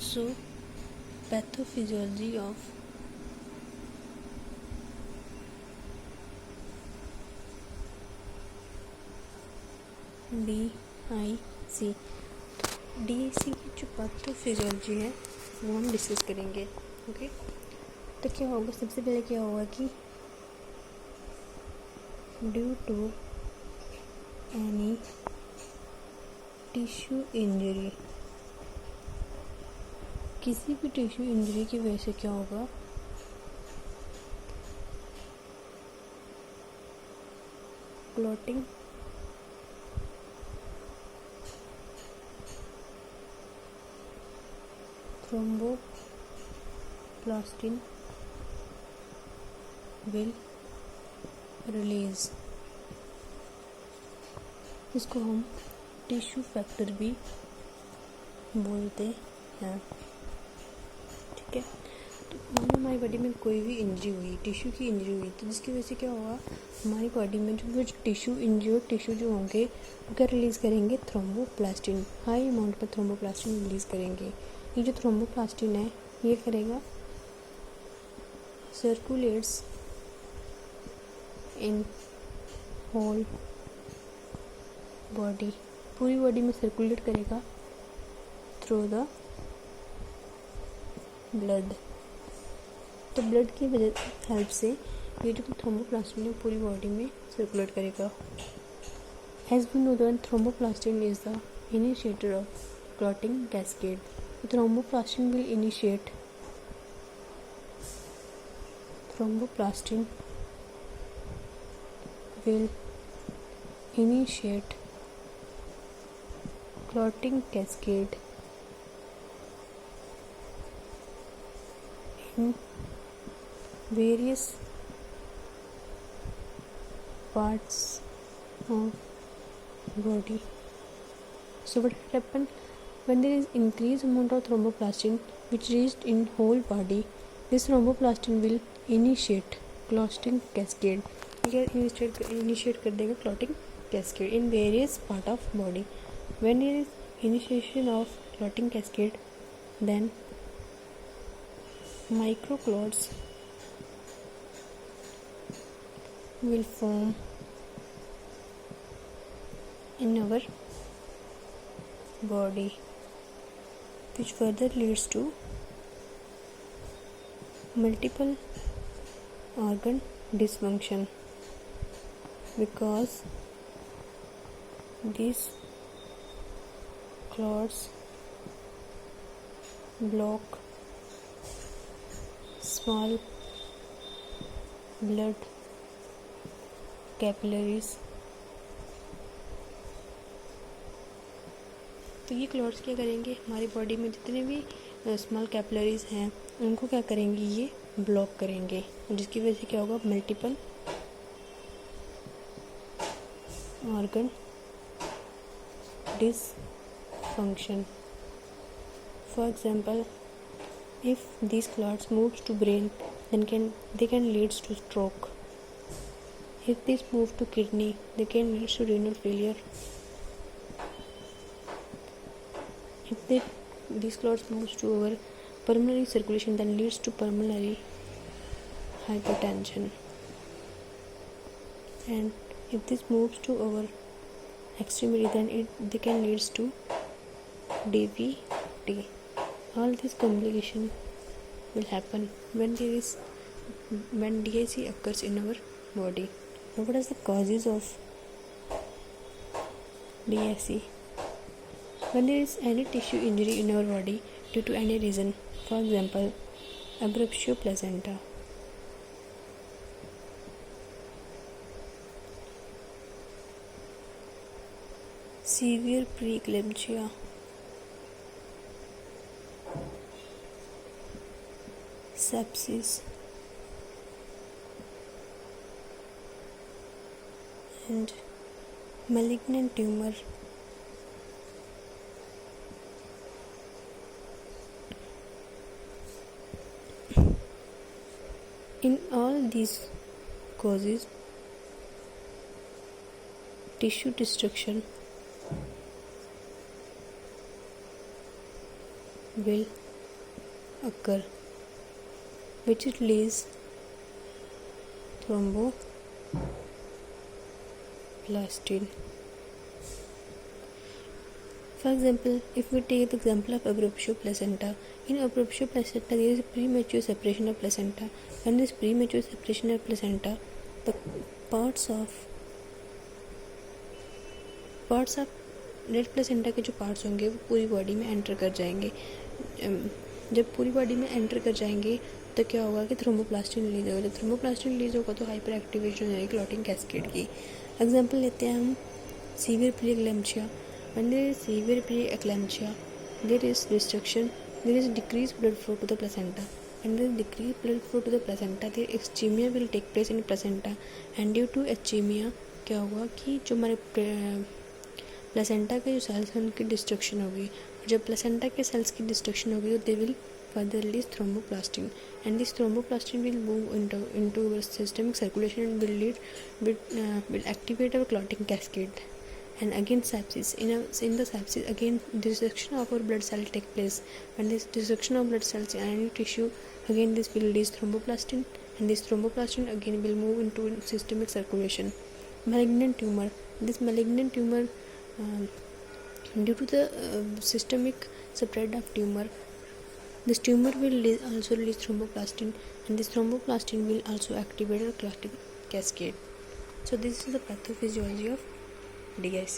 So pathophysiology of DIC DIC की जो pathophysiology है वो हम डिस्कस करेंगे। ओके, तो क्या होगा, सबसे पहले क्या होगा कि due to any tissue injury, किसी भी टिश्यू इंजरी की वजह से क्या होगा, क्लॉटिंग थ्रोम्बोप्लास्टिन विल रिलीज। इसको हम टिश्यू फैक्टर भी बोलते हैं। ठीक है, तो मानो हमारी बॉडी में कोई भी इंजरी हुई, टिश्यू की इंजरी हुई, तो जिसकी वजह से क्या होगा, हमारी बॉडी में जो टिश्यू इंजर्ड टिश्यू जो होंगे वो क्या रिलीज़ करेंगे, थ्रोम्बोप्लास्टिन, हाई अमाउंट पर थ्रोम्बोप्लास्टिन रिलीज़ करेंगे। ये जो थ्रोम्बोप्लास्टिन है ये करेगा, सर्कुलेट्स इन होल बॉडी, पूरी बॉडी में सर्कुलेट करेगा थ्रू द ब्लड। तो ब्लड की वजह हेल्प से ये जो थ्रोम्बोप्लास्टिन है पूरी बॉडी में सर्कुलेट करेगा। As we know that thromboplastin is the initiator of clotting cascade. Thromboplastin will initiate clotting cascade in various parts of body. So what happen when there is increased amount of thromboplastin which reached in whole body, this thromboplastin will initiate clotting cascade. ये initiate कर देगा clotting cascade in various part of body. When there is initiation of clotting cascade, then microclots will form in our body, which further leads to multiple organ dysfunction, because these clots block small blood capillaries। तो ये clots क्या करेंगे, हमारी body में जितने भी small capillaries हैं उनको क्या करेंगे, ये ब्लॉक करेंगे, जिसकी वजह से क्या होगा, multiple organ dysfunction. For example, if these clots moves to brain, then they can leads to stroke. If this move to kidney, they can leads to renal failure. If these clots moves to our pulmonary circulation, then leads to pulmonary hypertension. And if this moves to our extremity, then they can leads to DVT. All this complication will happen when DIC occurs in our body. Now, what are the causes of DIC? When there is any tissue injury in our body due to any reason, for example, abruptio placenta, severe preeclampsia, sepsis, and malignant tumor. In all these causes, tissue destruction will occur, which release thromboplastin. For example, if we take the example of abruptio placenta, in abruptio placenta there is a premature separation of placenta. When this premature separation of placenta, the parts of red placenta के जो parts होंगे वो पूरी body में enter कर जाएंगे. जब पूरी बॉडी में एंटर कर जाएंगे तो क्या होगा कि थ्रोम्बोप्लास्टिन रिलीज होगा. जब थ्रोम्बोप्लास्टिन रिलीज होगा तो हाइपर एक्टिवेशन हो जाएगी क्लॉटिंग कैस्केड की. एग्जांपल लेते हैं हम severe प्री-एक्लैम्पसिया. When there is severe pre-eclampsia, there is decreased blood flow to the placenta. When there is decreased blood flow to the placenta, there ischemia will take place in placenta, and due to ischemia क्या होगा कि जो हमारे placenta के जो sales हैं उनकी destruction होगी. जब प्लेसेंटा के सेल्स की डिस्ट्रक्शन होगी तो they will further release thromboplastin, and this thromboplastin will move into our systemic circulation and will activate our clotting cascade. And again sepsis. In the sepsis, again destruction of our blood cell take place. When this destruction of blood cells in any tissue, again this will release thromboplastin, and this thromboplastin again will move into systemic circulation. Malignant tumor. This malignant tumor, due to the systemic spread of tumor, this tumor will also release thromboplastin, and this thromboplastin will also activate the clotting cascade. So this is the pathophysiology of DIC.